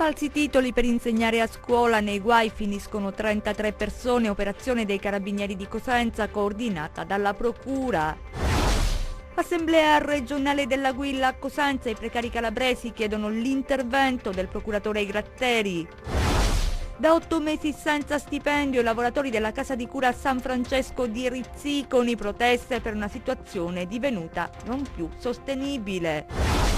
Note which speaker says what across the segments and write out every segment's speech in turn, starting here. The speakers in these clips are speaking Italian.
Speaker 1: Falsi titoli per insegnare a scuola, nei guai finiscono 33 persone, operazione dei Carabinieri di Cosenza coordinata dalla Procura. Assemblea regionale dell'Aquila a Cosenza, i precari calabresi chiedono l'intervento del procuratore Gratteri. Da 8 mesi senza stipendio i lavoratori della casa di cura San Francesco di Rizziconi, proteste per una situazione divenuta non più sostenibile.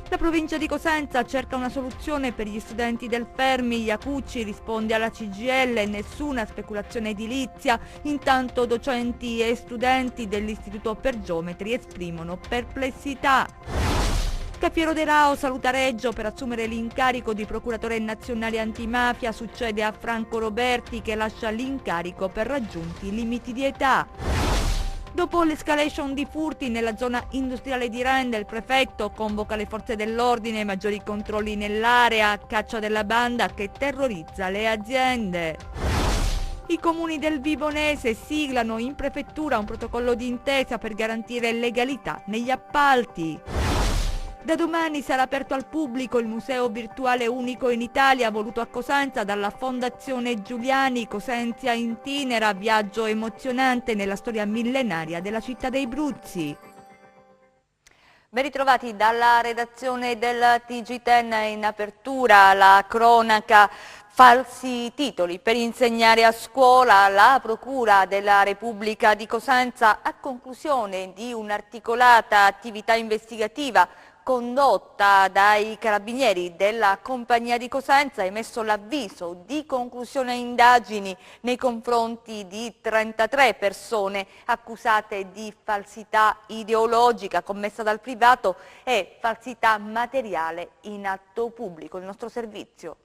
Speaker 1: La provincia di Cosenza cerca una soluzione per gli studenti del Fermi, Iacucci risponde alla CGIL, nessuna speculazione edilizia, intanto docenti e studenti dell'Istituto per Geometri esprimono perplessità. Cafiero De Rao saluta Reggio per assumere l'incarico di procuratore nazionale antimafia, succede a Franco Roberti che lascia l'incarico per raggiunti limiti di età. Dopo l'escalation di furti nella zona industriale di Rende, il prefetto convoca le forze dell'ordine, maggiori controlli nell'area, caccia della banda che terrorizza le aziende. I comuni del Vibonese siglano in prefettura un protocollo d'intesa per garantire legalità negli appalti. Da domani sarà aperto al pubblico il museo virtuale unico in Italia voluto a Cosenza dalla Fondazione Giuliani. Cosenzia Itinera, viaggio emozionante nella storia millenaria della città dei Bruzzi. Ben ritrovati dalla redazione del TG10, in apertura la cronaca. Falsi titoli per insegnare a scuola. La Procura della Repubblica di Cosenza, a conclusione di un'articolata attività investigativa condotta dai Carabinieri della Compagnia di Cosenza, ha emesso l'avviso di conclusione indagini nei confronti di 33 persone accusate di falsità ideologica commessa dal privato e falsità materiale in atto pubblico. Il nostro servizio.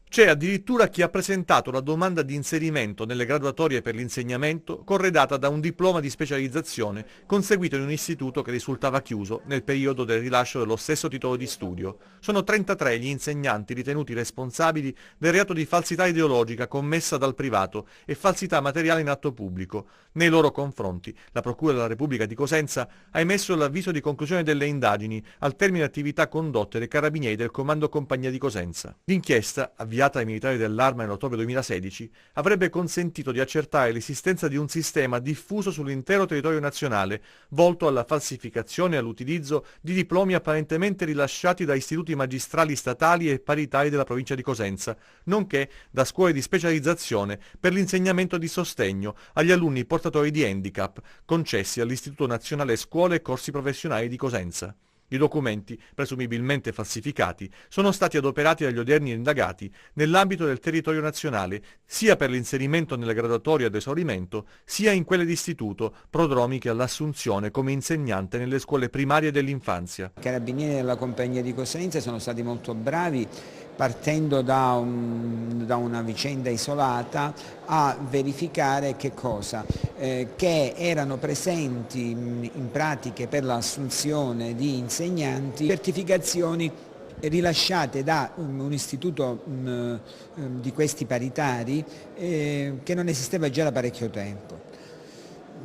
Speaker 2: C'è addirittura chi ha presentato la domanda di inserimento nelle graduatorie per l'insegnamento corredata da un diploma di specializzazione conseguito in un istituto che risultava chiuso nel periodo del rilascio dello stesso titolo di studio. Sono 33 gli insegnanti ritenuti responsabili del reato di falsità ideologica commessa dal privato e falsità materiale in atto pubblico. Nei loro confronti, la Procura della Repubblica di Cosenza ha emesso l'avviso di conclusione delle indagini al termine attività condotte dai Carabinieri del Comando Compagnia di Cosenza. L'inchiesta, avviata ai militari dell'Arma nell'ottobre 2016, avrebbe consentito di accertare l'esistenza di un sistema diffuso sull'intero territorio nazionale, volto alla falsificazione e all'utilizzo di diplomi apparentemente rilasciati da istituti magistrali statali e paritari della provincia di Cosenza, nonché da scuole di specializzazione per l'insegnamento di sostegno agli alunni portatori di handicap, concessi all'Istituto Nazionale Scuole e Corsi Professionali di Cosenza. I documenti, presumibilmente falsificati, sono stati adoperati dagli odierni indagati nell'ambito del territorio nazionale, sia per l'inserimento nelle graduatorie ad esaurimento, sia in quelle d'istituto, prodromiche all'assunzione come insegnante nelle scuole primarie dell'infanzia.
Speaker 3: I Carabinieri della Compagnia di Cosenza sono stati molto bravi, partendo da una vicenda isolata, a verificare che cosa? Che erano presenti in pratiche per l'assunzione di insegnanti certificazioni rilasciate da un istituto di questi paritari che non esisteva già da parecchio tempo.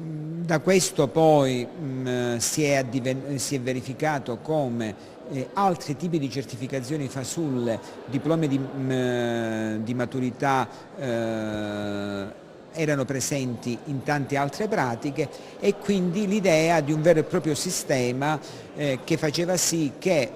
Speaker 3: Da questo poi si è verificato come altri tipi di certificazioni fasulle, diplomi di maturità erano presenti in tante altre pratiche, e quindi l'idea di un vero e proprio sistema che faceva sì che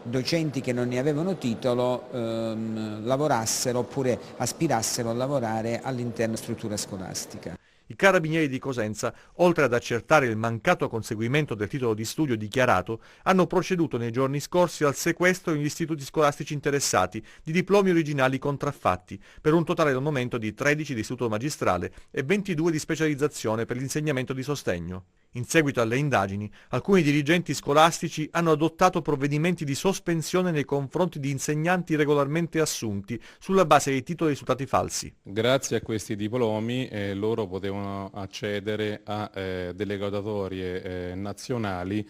Speaker 3: docenti che non ne avevano titolo lavorassero oppure aspirassero a lavorare all'interno della struttura scolastica.
Speaker 2: I Carabinieri di Cosenza, oltre ad accertare il mancato conseguimento del titolo di studio dichiarato, hanno proceduto nei giorni scorsi al sequestro negli istituti scolastici interessati di diplomi originali contraffatti, per un totale al momento di 13 di istituto magistrale e 22 di specializzazione per l'insegnamento di sostegno. In seguito alle indagini, alcuni dirigenti scolastici hanno adottato provvedimenti di sospensione nei confronti di insegnanti regolarmente assunti sulla base dei titoli risultati falsi.
Speaker 4: Grazie a questi diplomi loro potevano accedere a delle graduatorie nazionali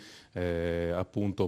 Speaker 4: appunto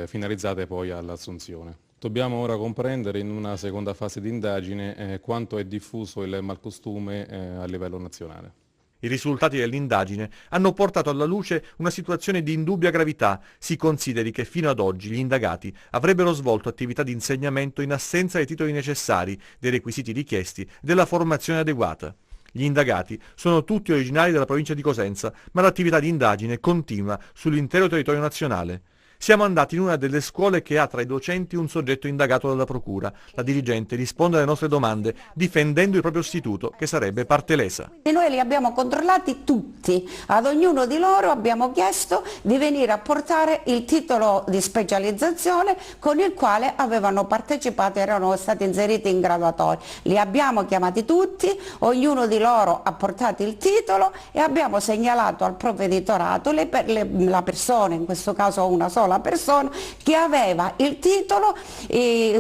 Speaker 4: finalizzate poi all'assunzione. Dobbiamo ora comprendere in una seconda fase di indagine quanto è diffuso il malcostume a livello nazionale.
Speaker 2: I risultati dell'indagine hanno portato alla luce una situazione di indubbia gravità. Si consideri che fino ad oggi gli indagati avrebbero svolto attività di insegnamento in assenza dei titoli necessari, dei requisiti richiesti, della formazione adeguata. Gli indagati sono tutti originari della provincia di Cosenza, ma l'attività di indagine continua sull'intero territorio nazionale. Siamo andati in una delle scuole che ha tra i docenti un soggetto indagato dalla procura. La dirigente risponde alle nostre domande difendendo il proprio istituto, che sarebbe parte lesa.
Speaker 5: Noi li abbiamo controllati tutti, ad ognuno di loro abbiamo chiesto di venire a portare il titolo di specializzazione con il quale avevano partecipato, erano stati inseriti in graduatoria. Li abbiamo chiamati tutti, ognuno di loro ha portato il titolo e abbiamo segnalato al provveditorato la persona, in questo caso una sola persona, che aveva il titolo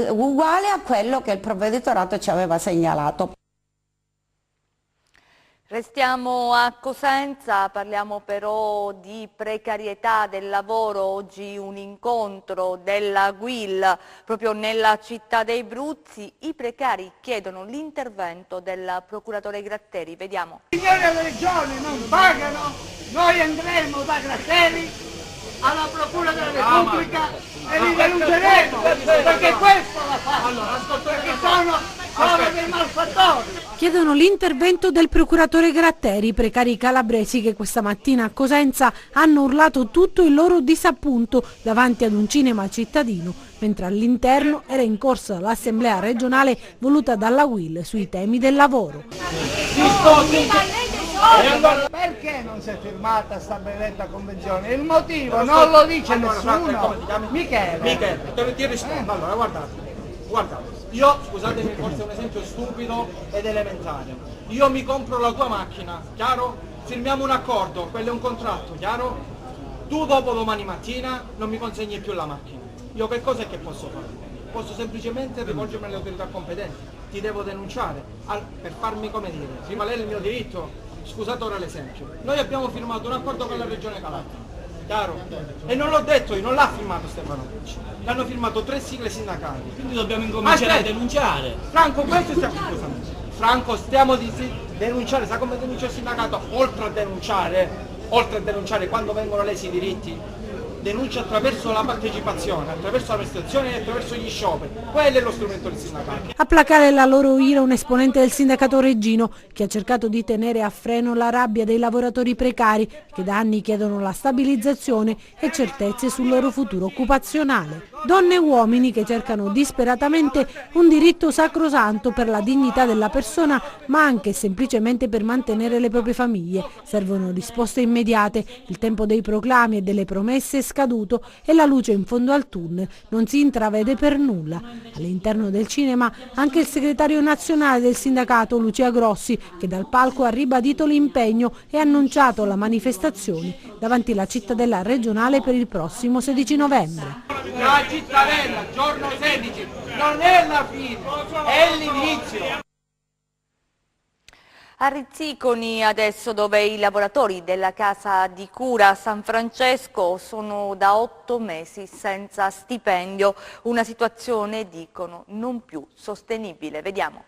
Speaker 5: uguale a quello che il provveditorato ci aveva segnalato.
Speaker 1: Restiamo a Cosenza, parliamo però di precarietà del lavoro. Oggi un incontro della GUIL proprio nella città dei Bruzzi. I precari chiedono l'intervento del procuratore Gratteri. Vediamo.
Speaker 6: Signori delle regioni non pagano, noi andremo da Gratteri alla Procura della Repubblica e li denunceremo, perché questo la fa, perché sono dei malfattori.
Speaker 7: Chiedono l'intervento del procuratore Gratteri, i precari calabresi che questa mattina a Cosenza hanno urlato tutto il loro disappunto davanti ad un cinema cittadino, mentre all'interno era in corso l'assemblea regionale voluta dalla UIL sui temi del lavoro.
Speaker 6: Perché non si è firmata sta benedetta convenzione? Il motivo non lo dice nessuno.
Speaker 8: Michele, ti rispondo. Allora, guardate, io, scusatemi, forse è un esempio stupido ed elementare. Io mi compro la tua macchina, chiaro? Firmiamo un accordo, quello è un contratto, chiaro? Tu dopo domani mattina non mi consegni più la macchina. Io che cosa è che posso fare? Posso semplicemente rivolgermi alle autorità competenti. Ti devo denunciare per farmi, come dire, rivalere il mio diritto. Scusate ora l'esempio. Noi abbiamo firmato un accordo con la Regione Calabria, chiaro? E non l'ho detto io, non l'ha firmato Stefano Pucci. L'hanno firmato 3 sigle sindacali.
Speaker 9: Quindi dobbiamo incominciare a denunciare.
Speaker 8: Franco, Franco, stiamo di denunciare, sa come denuncia il sindacato? Oltre a denunciare quando vengono lesi i diritti, denuncia attraverso la partecipazione, attraverso la prestazione e attraverso gli scioperi. Quello è lo strumento del sindacato.
Speaker 7: A placare la loro ira un esponente del sindacato reggino che ha cercato di tenere a freno la rabbia dei lavoratori precari che da anni chiedono la stabilizzazione e certezze sul loro futuro occupazionale. Donne e uomini che cercano disperatamente un diritto sacrosanto per la dignità della persona, ma anche semplicemente per mantenere le proprie famiglie. Servono risposte immediate, il tempo dei proclami e delle promesse è scaduto e la luce in fondo al tunnel non si intravede per nulla. All'interno del cinema anche il segretario nazionale del sindacato Lucia Grossi, che dal palco ha ribadito l'impegno e annunciato la manifestazione davanti alla cittadella regionale per il prossimo 16 novembre.
Speaker 8: La cittadella, giorno 16, non è la fine, è l'inizio.
Speaker 1: A Rizziconi adesso, dove i lavoratori della casa di cura San Francesco sono da 8 mesi senza stipendio, una situazione, dicono, non più sostenibile. Vediamo.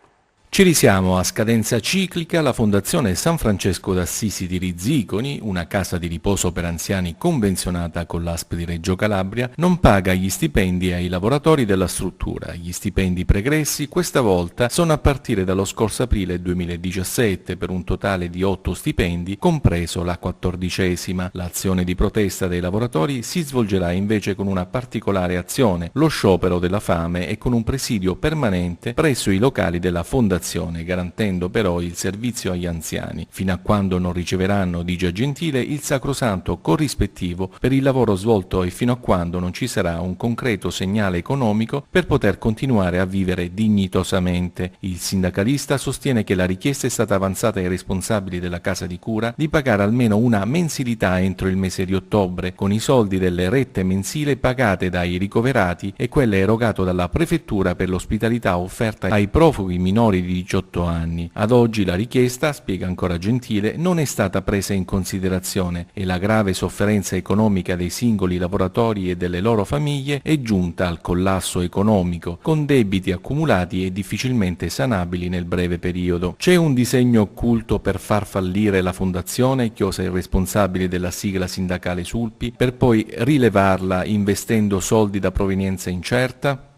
Speaker 10: Ci risiamo a scadenza ciclica. La Fondazione San Francesco d'Assisi di Rizziconi, una casa di riposo per anziani convenzionata con l'ASP di Reggio Calabria, non paga gli stipendi ai lavoratori della struttura. Gli stipendi pregressi questa volta sono a partire dallo scorso aprile 2017 per un totale di 8 stipendi, compreso la 14ª. L'azione di protesta dei lavoratori si svolgerà invece con una particolare azione, lo sciopero della fame, e con un presidio permanente presso i locali della Fondazione, garantendo però il servizio agli anziani, fino a quando non riceveranno, dice Gentile, il sacrosanto corrispettivo per il lavoro svolto e fino a quando non ci sarà un concreto segnale economico per poter continuare a vivere dignitosamente. Il sindacalista sostiene che la richiesta è stata avanzata ai responsabili della casa di cura di pagare almeno una mensilità entro il mese di ottobre, con i soldi delle rette mensili pagate dai ricoverati e quelle erogato dalla prefettura per l'ospitalità offerta ai profughi minori di 18 anni. Ad oggi la richiesta, spiega ancora Gentile, non è stata presa in considerazione e la grave sofferenza economica dei singoli lavoratori e delle loro famiglie è giunta al collasso economico, con debiti accumulati e difficilmente sanabili nel breve periodo. C'è un disegno occulto per far fallire la fondazione, chiosa il responsabile della sigla sindacale Sulpi, per poi rilevarla investendo soldi da provenienza incerta?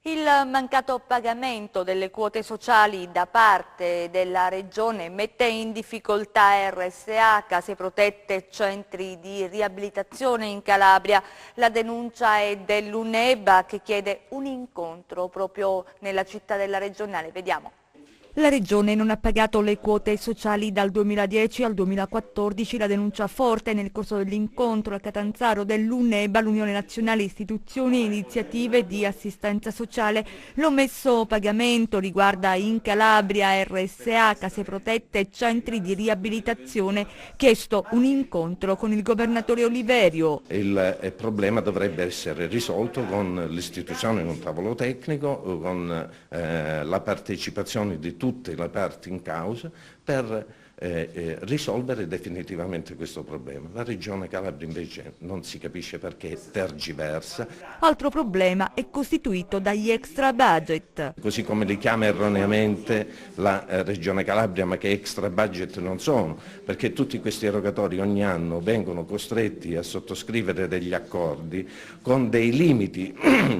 Speaker 1: Il mancato pagamento delle quote sociali da parte della Regione mette in difficoltà RSA, case protette e centri di riabilitazione in Calabria. La denuncia è dell'UNEBA che chiede un incontro proprio nella città della regionale. Vediamo. La Regione non ha pagato le quote sociali dal 2010 al 2014, la denuncia forte nel corso dell'incontro a Catanzaro dell'UNEBA, l'Unione Nazionale Istituzioni e Iniziative di Assistenza Sociale. L'omesso pagamento riguarda in Calabria RSA, case protette e centri di riabilitazione, chiesto un incontro con il governatore Oliverio.
Speaker 11: Il problema dovrebbe essere risolto con l'istituzione di un tavolo tecnico, con la partecipazione di tutte le parti in causa per risolvere definitivamente questo problema. La Regione Calabria invece non si capisce perché tergiversa.
Speaker 1: Altro problema è costituito dagli extra budget.
Speaker 11: Così come li chiama erroneamente la Regione Calabria, ma che extra budget non sono, perché tutti questi erogatori ogni anno vengono costretti a sottoscrivere degli accordi con dei limiti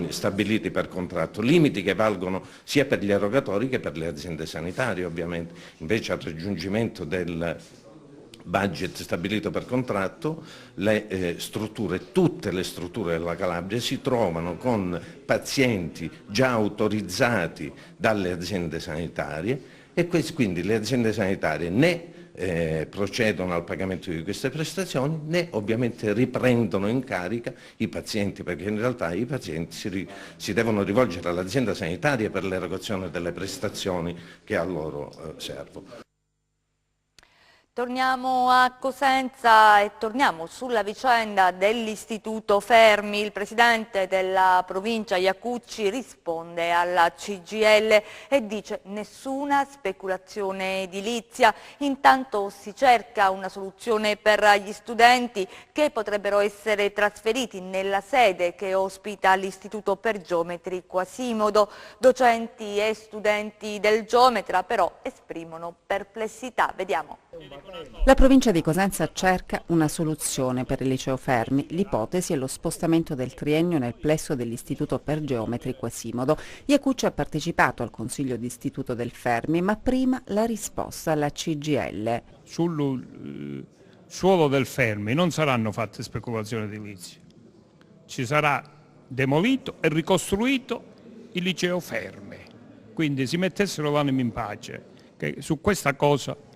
Speaker 11: stabiliti per contratto, limiti che valgono sia per gli erogatori che per le aziende sanitarie ovviamente. Invece al raggiungimento del budget stabilito per contratto, tutte le strutture della Calabria si trovano con pazienti già autorizzati dalle aziende sanitarie e quindi le aziende sanitarie né procedono al pagamento di queste prestazioni né ovviamente riprendono in carica i pazienti, perché in realtà i pazienti si devono rivolgere all'azienda sanitaria per l'erogazione delle prestazioni che a loro servono.
Speaker 1: Torniamo a Cosenza e torniamo sulla vicenda dell'Istituto Fermi. Il presidente della provincia Iacucci risponde alla CGIL e dice nessuna speculazione edilizia. Intanto si cerca una soluzione per gli studenti che potrebbero essere trasferiti nella sede che ospita l'Istituto per Geometri Quasimodo. Docenti e studenti del Geometra però esprimono perplessità. Vediamo.
Speaker 12: La provincia di Cosenza cerca una soluzione per il liceo Fermi. L'ipotesi è lo spostamento del triennio nel plesso dell'Istituto per Geometri Quasimodo. Iacucci ha partecipato al Consiglio d'Istituto del Fermi, ma prima la risposta alla CGIL.
Speaker 13: Sul suolo del Fermi non saranno fatte speculazioni edilizie. Ci sarà demolito e ricostruito il liceo Fermi. Quindi si mettessero l'animo in pace, che su questa cosa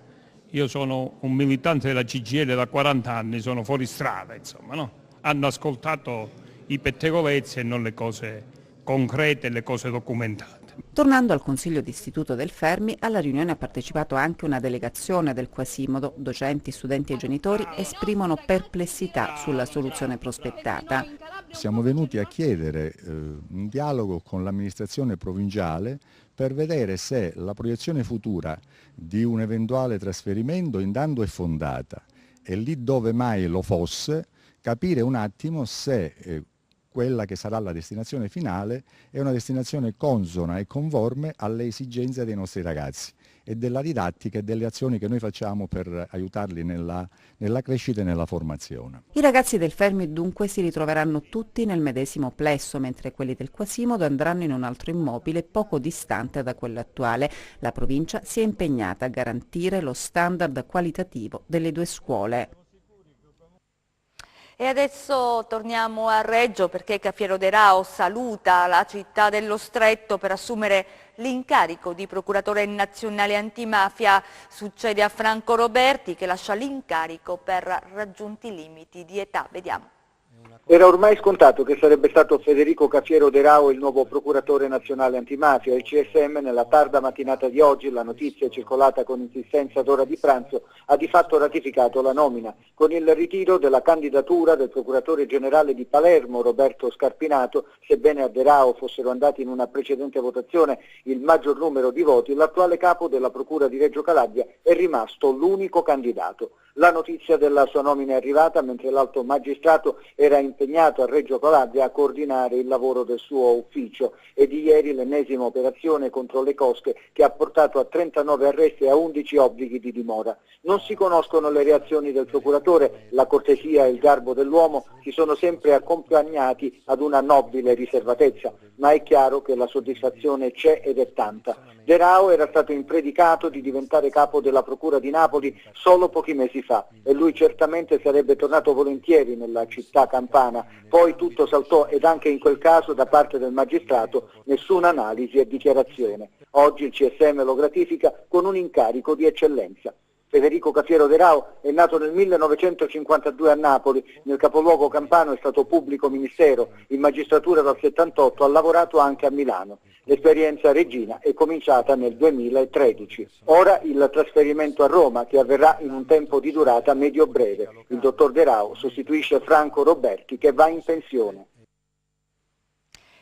Speaker 13: io sono un militante della CGIL da 40 anni, sono fuori strada, insomma, no? Hanno ascoltato i pettegolezzi e non le cose concrete, le cose documentate.
Speaker 12: Tornando al Consiglio d'Istituto del Fermi, alla riunione ha partecipato anche una delegazione del Quasimodo. Docenti, studenti e genitori esprimono perplessità sulla soluzione prospettata.
Speaker 14: Siamo venuti a chiedere un dialogo con l'amministrazione provinciale per vedere se la proiezione futura di un eventuale trasferimento intanto è fondata e lì dove mai lo fosse capire un attimo se quella che sarà la destinazione finale è una destinazione consona e conforme alle esigenze dei nostri ragazzi e della didattica e delle azioni che noi facciamo per aiutarli nella crescita e nella formazione.
Speaker 12: I ragazzi del Fermi dunque si ritroveranno tutti nel medesimo plesso, mentre quelli del Quasimodo andranno in un altro immobile poco distante da quello attuale. La provincia si è impegnata a garantire lo standard qualitativo delle due scuole.
Speaker 1: E adesso torniamo a Reggio perché Cafiero De Rao saluta la città dello Stretto per assumere l'incarico di procuratore nazionale antimafia. Succede a Franco Roberti che lascia l'incarico per raggiunti limiti di età. Vediamo.
Speaker 15: Era ormai scontato che sarebbe stato Federico Cafiero De Rao il nuovo procuratore nazionale antimafia. Il CSM nella tarda mattinata di oggi, la notizia circolata con insistenza ad ora di pranzo, ha di fatto ratificato la nomina. Con il ritiro della candidatura del procuratore generale di Palermo, Roberto Scarpinato, sebbene a De Rao fossero andati in una precedente votazione il maggior numero di voti, l'attuale capo della Procura di Reggio Calabria è rimasto l'unico candidato. La notizia della sua nomina è arrivata mentre l'alto magistrato era impegnato a Reggio Calabria a coordinare il lavoro del suo ufficio e di ieri l'ennesima operazione contro le cosche che ha portato a 39 arresti e a 11 obblighi di dimora. Non si conoscono le reazioni del procuratore, la cortesia e il garbo dell'uomo si sono sempre accompagnati ad una nobile riservatezza, ma è chiaro che la soddisfazione c'è ed è tanta. De Rao era stato impredicato di diventare capo della Procura di Napoli solo pochi mesi fa e lui certamente sarebbe tornato volentieri nella città campana. Poi tutto saltò ed anche in quel caso da parte del magistrato nessuna analisi e dichiarazione. Oggi il CSM lo gratifica con un incarico di eccellenza. Federico Cafiero De Rao è nato nel 1952 a Napoli, nel capoluogo campano è stato pubblico ministero, in magistratura dal 78, ha lavorato anche a Milano. L'esperienza reggina è cominciata nel 2013. Ora il trasferimento a Roma che avverrà in un tempo di durata medio-breve. Il dottor De Rao sostituisce Franco Roberti che va in pensione.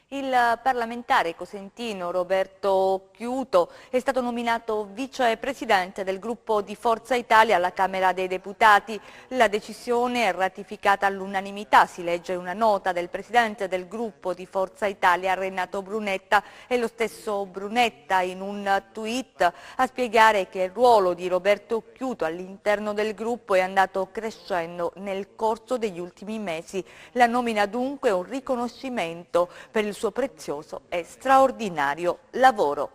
Speaker 1: Il parlamentare cosentino Roberto Chiuto è stato nominato vicepresidente del gruppo di Forza Italia alla Camera dei Deputati. La decisione è ratificata all'unanimità, si legge una nota del presidente del gruppo di Forza Italia Renato Brunetta e lo stesso Brunetta in un tweet a spiegare che il ruolo di Roberto Chiuto all'interno del gruppo è andato crescendo nel corso degli ultimi mesi. La nomina dunque è un riconoscimento per il suo prezioso e straordinario lavoro.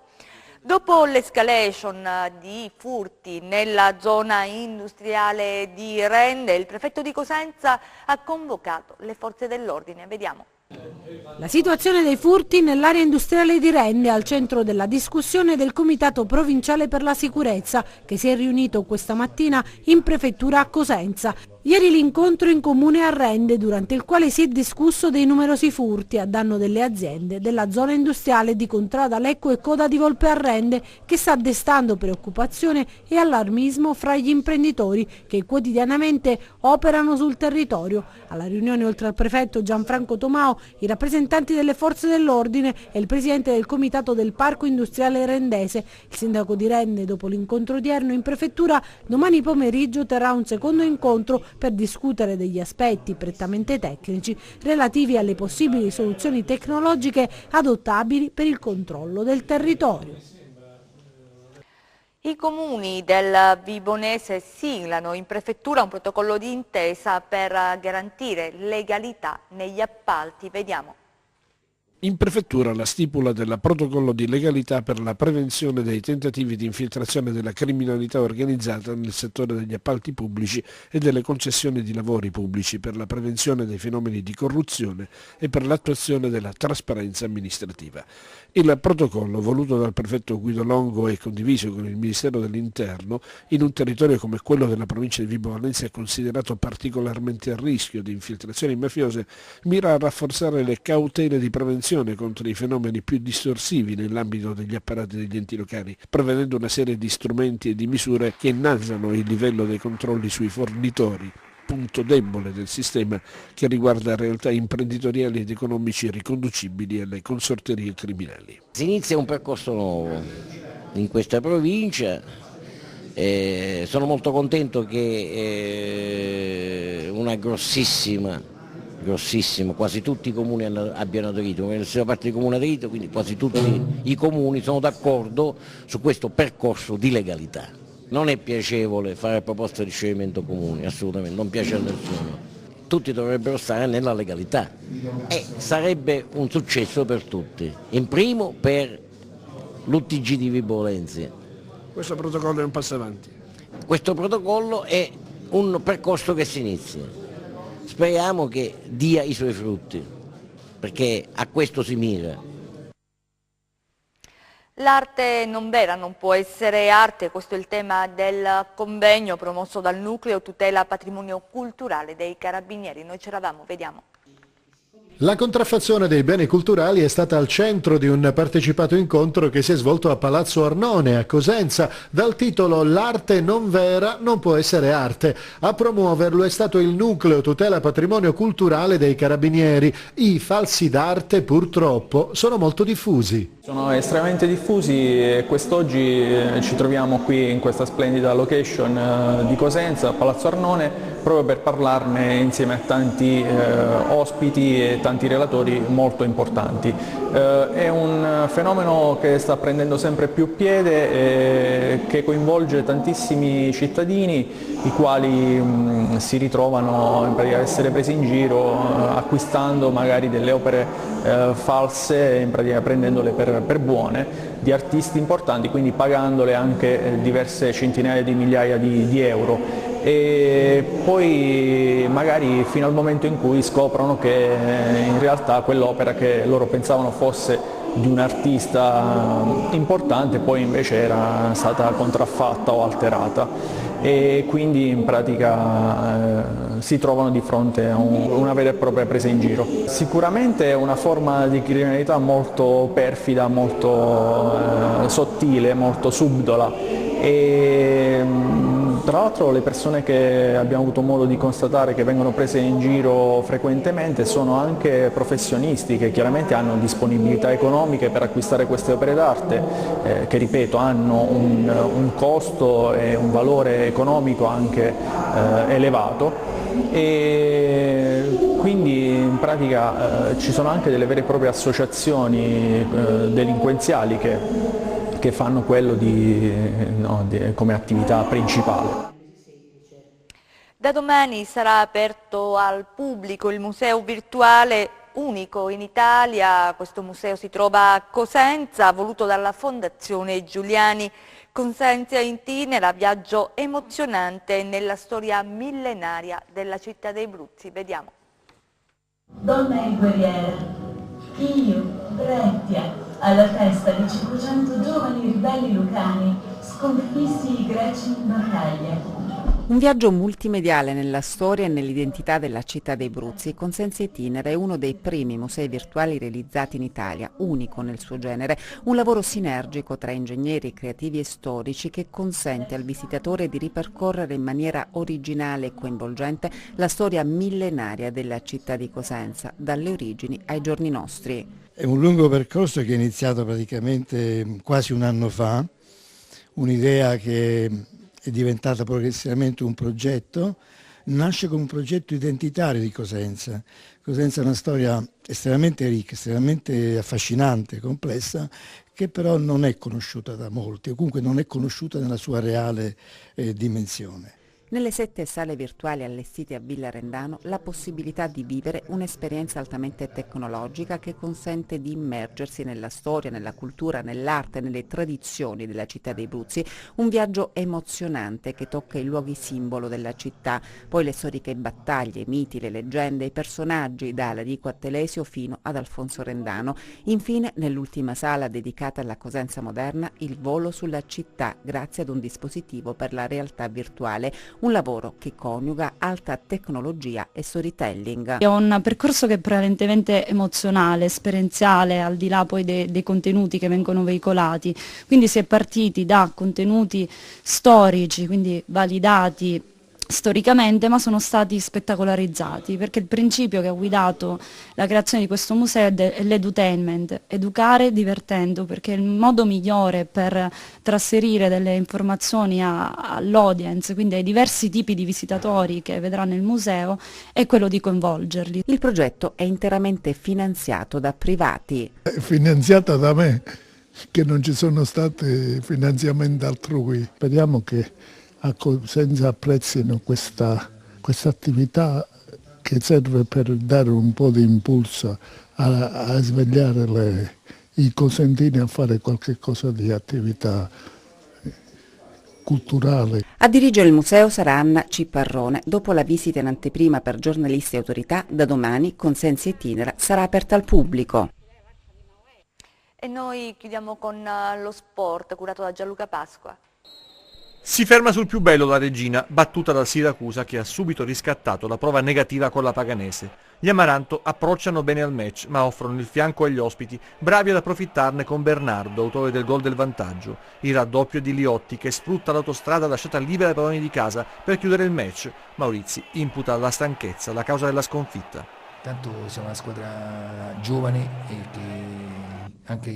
Speaker 1: Dopo l'escalation di furti nella zona industriale di Rende, il prefetto di Cosenza ha convocato le forze dell'ordine. Vediamo.
Speaker 7: La situazione dei furti nell'area industriale di Rende è al centro della discussione del Comitato Provinciale per la Sicurezza che si è riunito questa mattina in prefettura a Cosenza. Ieri l'incontro in comune a Rende, durante il quale si è discusso dei numerosi furti a danno delle aziende della zona industriale di Contrada Lecco e Coda di Volpe a Rende, che sta destando preoccupazione e allarmismo fra gli imprenditori che quotidianamente operano sul territorio. Alla riunione, oltre al prefetto Gianfranco Tomao, i rappresentanti delle forze dell'ordine e il presidente del comitato del parco industriale rendese. Il sindaco di Rende, dopo l'incontro odierno in prefettura, domani pomeriggio terrà un secondo incontro per discutere degli aspetti prettamente tecnici relativi alle possibili soluzioni tecnologiche adottabili per il controllo del territorio.
Speaker 1: I comuni del Vibonese siglano in prefettura un protocollo di intesa per garantire legalità negli appalti. Vediamo.
Speaker 16: In prefettura la stipula del protocollo di legalità per la prevenzione dei tentativi di infiltrazione della criminalità organizzata nel settore degli appalti pubblici e delle concessioni di lavori pubblici, per la prevenzione dei fenomeni di corruzione e per l'attuazione della trasparenza amministrativa. Il protocollo, voluto dal prefetto Guido Longo e condiviso con il Ministero dell'Interno, in un territorio come quello della provincia di Vibo Valentia considerato particolarmente a rischio di infiltrazioni mafiose, mira a rafforzare le cautele di prevenzione contro i fenomeni più distorsivi nell'ambito degli apparati degli enti locali, prevedendo una serie di strumenti e di misure che innalzano il livello dei controlli sui fornitori, punto debole del sistema che riguarda realtà imprenditoriali ed economici riconducibili alle consorterie criminali.
Speaker 17: Si inizia un percorso nuovo in questa provincia, sono molto contento che una grossissima, quasi tutti i comuni abbiano aderito, nella parte dei comuni aderito, quindi quasi tutti i comuni sono d'accordo su questo percorso di legalità. Non è piacevole fare proposte di scioglimento comuni, assolutamente, non piace a nessuno. Tutti dovrebbero stare nella legalità e sarebbe un successo per tutti, in primo per l'UTG di Vibo Valentia.
Speaker 16: Questo protocollo è un passo avanti.
Speaker 17: Questo protocollo è un percorso che si inizia. Speriamo che dia i suoi frutti, perché a questo si mira.
Speaker 1: L'arte non vera non può essere arte, questo è il tema del convegno promosso dal Nucleo Tutela Patrimonio Culturale dei Carabinieri. Noi c'eravamo, vediamo.
Speaker 18: La contraffazione dei beni culturali è stata al centro di un partecipato incontro che si è svolto a Palazzo Arnone, a Cosenza, dal titolo «L'arte non vera non può essere arte». A promuoverlo è stato il Nucleo Tutela Patrimonio Culturale dei Carabinieri. I falsi d'arte, purtroppo, sono molto diffusi.
Speaker 19: Sono estremamente diffusi e quest'oggi ci troviamo qui in questa splendida location di Cosenza, Palazzo Arnone, proprio per parlarne insieme a tanti ospiti e tanti relatori molto importanti. È un fenomeno che sta prendendo sempre più piede e che coinvolge tantissimi cittadini, i quali si ritrovano a essere presi in giro acquistando magari delle opere false, in pratica prendendole per buone, di artisti importanti, quindi pagandole anche diverse centinaia di migliaia di euro. E poi magari fino al momento in cui scoprono che in realtà quell'opera che loro pensavano fosse di un artista importante poi invece era stata contraffatta o alterata, e quindi in pratica si trovano di fronte a una vera e propria presa in giro. Sicuramente è una forma di criminalità molto perfida, molto sottile, molto subdola, e tra l'altro le persone che abbiamo avuto modo di constatare che vengono prese in giro frequentemente sono anche professionisti che chiaramente hanno disponibilità economiche per acquistare queste opere d'arte, che ripeto hanno un costo e un valore economico anche elevato, e quindi in pratica ci sono anche delle vere e proprie associazioni delinquenziali che fanno quello come attività principale.
Speaker 1: Da domani sarà aperto al pubblico il museo virtuale unico in Italia. Questo museo si trova a Cosenza, voluto dalla Fondazione Giuliani. Cosenza Itinera, viaggio emozionante nella storia millenaria della città dei Bruzzi. Vediamo.
Speaker 20: Donna e guerriera, io, Brettia, alla festa di 500 giovani ribelli lucani, sconfissi i greci in battaglia.
Speaker 12: Un viaggio multimediale nella storia e nell'identità della città dei Bruzzi. Cosenza Itinera è uno dei primi musei virtuali realizzati in Italia, unico nel suo genere, un lavoro sinergico tra ingegneri, creativi e storici che consente al visitatore di ripercorrere in maniera originale e coinvolgente la storia millenaria della città di Cosenza, dalle origini ai giorni nostri.
Speaker 21: È un lungo percorso che è iniziato praticamente quasi un anno fa, un'idea che è diventata progressivamente un progetto, nasce come un progetto identitario di Cosenza. Cosenza è una storia estremamente ricca, estremamente affascinante, complessa, che però non è conosciuta da molti, o comunque non è conosciuta nella sua reale dimensione.
Speaker 12: Nelle 7 sale virtuali allestite a Villa Rendano la possibilità di vivere un'esperienza altamente tecnologica che consente di immergersi nella storia, nella cultura, nell'arte, nelle tradizioni della città dei Bruzzi, un viaggio emozionante che tocca i luoghi simbolo della città, poi le storiche battaglie, i miti, le leggende, i personaggi, da Alarico a Telesio fino ad Alfonso Rendano. Infine, nell'ultima sala dedicata alla Cosenza moderna, il volo sulla città grazie ad un dispositivo per la realtà virtuale. Un lavoro che coniuga alta tecnologia e storytelling.
Speaker 22: È un percorso che è prevalentemente emozionale, esperienziale, al di là poi dei contenuti che vengono veicolati. Quindi si è partiti da contenuti storici, quindi validati storicamente, ma sono stati spettacolarizzati, perché il principio che ha guidato la creazione di questo museo è l'edutainment, educare divertendo, perché il modo migliore per trasferire delle informazioni all'audience, quindi ai diversi tipi di visitatori che vedranno il museo, è quello di coinvolgerli.
Speaker 12: Il progetto è interamente finanziato da privati.
Speaker 23: È finanziata da me, che non ci sono stati finanziamenti altrui. Speriamo che a Cosenza apprezzino questa attività che serve per dare un po' di impulso a svegliare i cosentini a fare qualche cosa di attività culturale.
Speaker 12: A dirigere il museo sarà Anna Ciparrone. Dopo la visita in anteprima per giornalisti e autorità, da domani Cosenza Itinera sarà aperta al pubblico.
Speaker 1: E noi chiudiamo con lo sport curato da Gianluca Pasqua.
Speaker 2: Si ferma sul più bello la Regina, battuta dal Siracusa che ha subito riscattato la prova negativa con la Paganese. Gli Amaranto approcciano bene al match, ma offrono il fianco agli ospiti, bravi ad approfittarne con Bernardo, autore del gol del vantaggio. Il raddoppio di Liotti che sfrutta l'autostrada lasciata libera ai padroni di casa per chiudere il match. Maurizi imputa alla stanchezza la causa della sconfitta.
Speaker 3: Tanto siamo una squadra giovane e che anche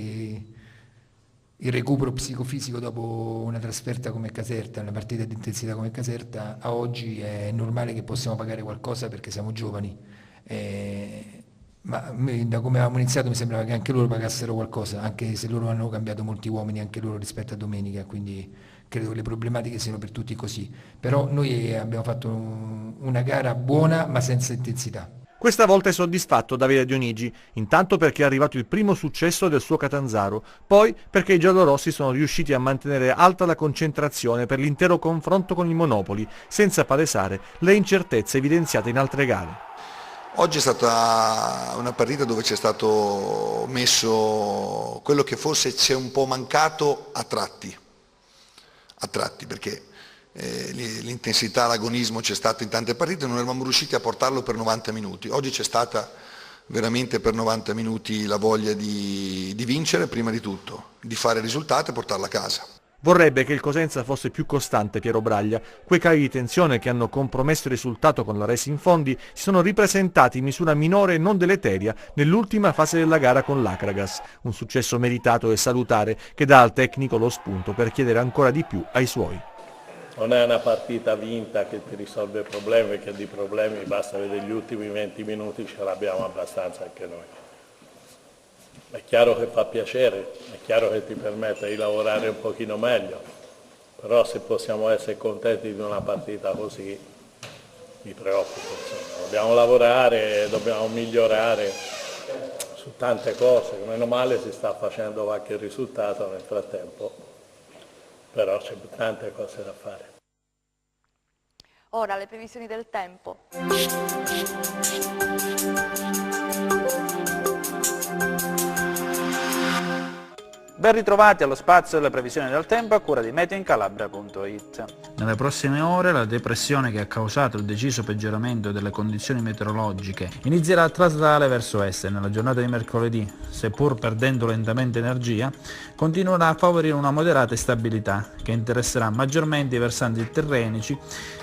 Speaker 3: il recupero psicofisico dopo una trasferta come Caserta, una partita di intensità come Caserta, a oggi è normale che possiamo pagare qualcosa perché siamo giovani. Ma da come avevamo iniziato mi sembrava che anche loro pagassero qualcosa, anche se loro hanno cambiato molti uomini anche loro rispetto a domenica, quindi credo che le problematiche siano per tutti così. Però noi abbiamo fatto una gara buona ma senza intensità.
Speaker 2: Questa volta è soddisfatto Davide Dionigi, intanto perché è arrivato il primo successo del suo Catanzaro, poi perché i giallorossi sono riusciti a mantenere alta la concentrazione per l'intero confronto con il Monopoli, senza palesare le incertezze evidenziate in altre gare.
Speaker 4: Oggi è stata una partita dove c'è stato messo quello che forse ci è un po' mancato a tratti perché l'intensità, l'agonismo c'è stato in tante partite, non eravamo riusciti a portarlo per 90 minuti. Oggi c'è stata veramente per 90 minuti la voglia di vincere prima di tutto, di fare risultato e portarla a casa.
Speaker 2: Vorrebbe che il Cosenza fosse più costante, Piero Braglia. Quei cali di tensione che hanno compromesso il risultato con la resa in fondi si sono ripresentati in misura minore e non deleteria nell'ultima fase della gara con l'Acragas. Un successo meritato e salutare che dà al tecnico lo spunto per chiedere ancora di più ai suoi.
Speaker 5: Non è una partita vinta che ti risolve problemi, perché di problemi basta vedere gli ultimi 20 minuti, ce l'abbiamo abbastanza anche noi. È chiaro che fa piacere, è chiaro che ti permette di lavorare un pochino meglio, però se possiamo essere contenti di una partita così mi preoccupo. Insomma. Dobbiamo lavorare, dobbiamo migliorare su tante cose, meno male si sta facendo qualche risultato nel frattempo, però c'è tante cose da fare.
Speaker 1: Ora le previsioni del tempo.
Speaker 24: Ben ritrovati allo spazio delle previsioni del tempo a cura di meteoincalabria.it. Nelle prossime ore la depressione che ha causato il deciso peggioramento delle condizioni meteorologiche inizierà a traslare verso est e nella giornata di mercoledì, seppur perdendo lentamente energia, continuerà a favorire una moderata instabilità che interesserà maggiormente i versanti tirrenici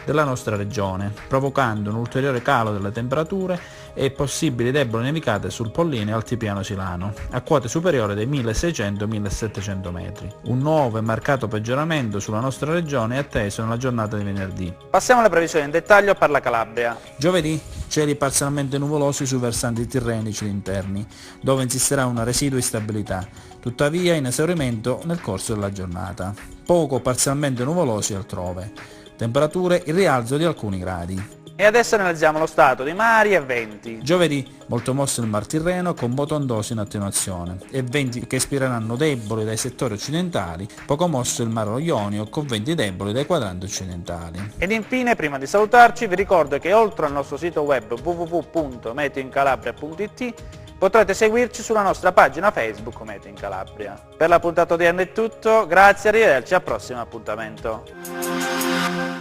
Speaker 24: della nostra regione, provocando un ulteriore calo delle temperature e possibili deboli nevicate sul Pollino e Altipiano Silano, a quote superiori dei 1600-1700 metri. Un nuovo e marcato peggioramento sulla nostra regione è atteso nella giornata di venerdì. Passiamo alle previsioni in dettaglio per la Calabria. Giovedì, cieli parzialmente nuvolosi sui versanti tirrenici interni, dove insisterà una residua instabilità, tuttavia in esaurimento nel corso della giornata. Poco o parzialmente nuvolosi altrove. Temperature in rialzo di alcuni gradi. E adesso analizziamo lo stato di mari e venti. Giovedì molto mosso il Mar Tirreno con moto ondoso in attenuazione e venti che ispireranno deboli dai settori occidentali, poco mosso il Mar Ionio con venti deboli dai quadranti occidentali. Ed infine, prima di salutarci, vi ricordo che oltre al nostro sito web www.meteoincalabria.it potrete seguirci sulla nostra pagina Facebook Meteo in Calabria. Per la puntata odierna è tutto, grazie, arrivederci al prossimo appuntamento.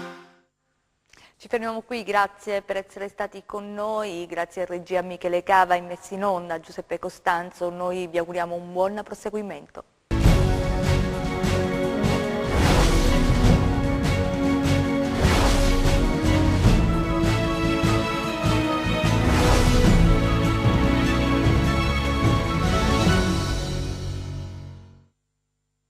Speaker 1: Ci fermiamo qui, grazie per essere stati con noi, grazie a regia Michele Cava, in messa in onda Giuseppe Costanzo, noi vi auguriamo un buon proseguimento.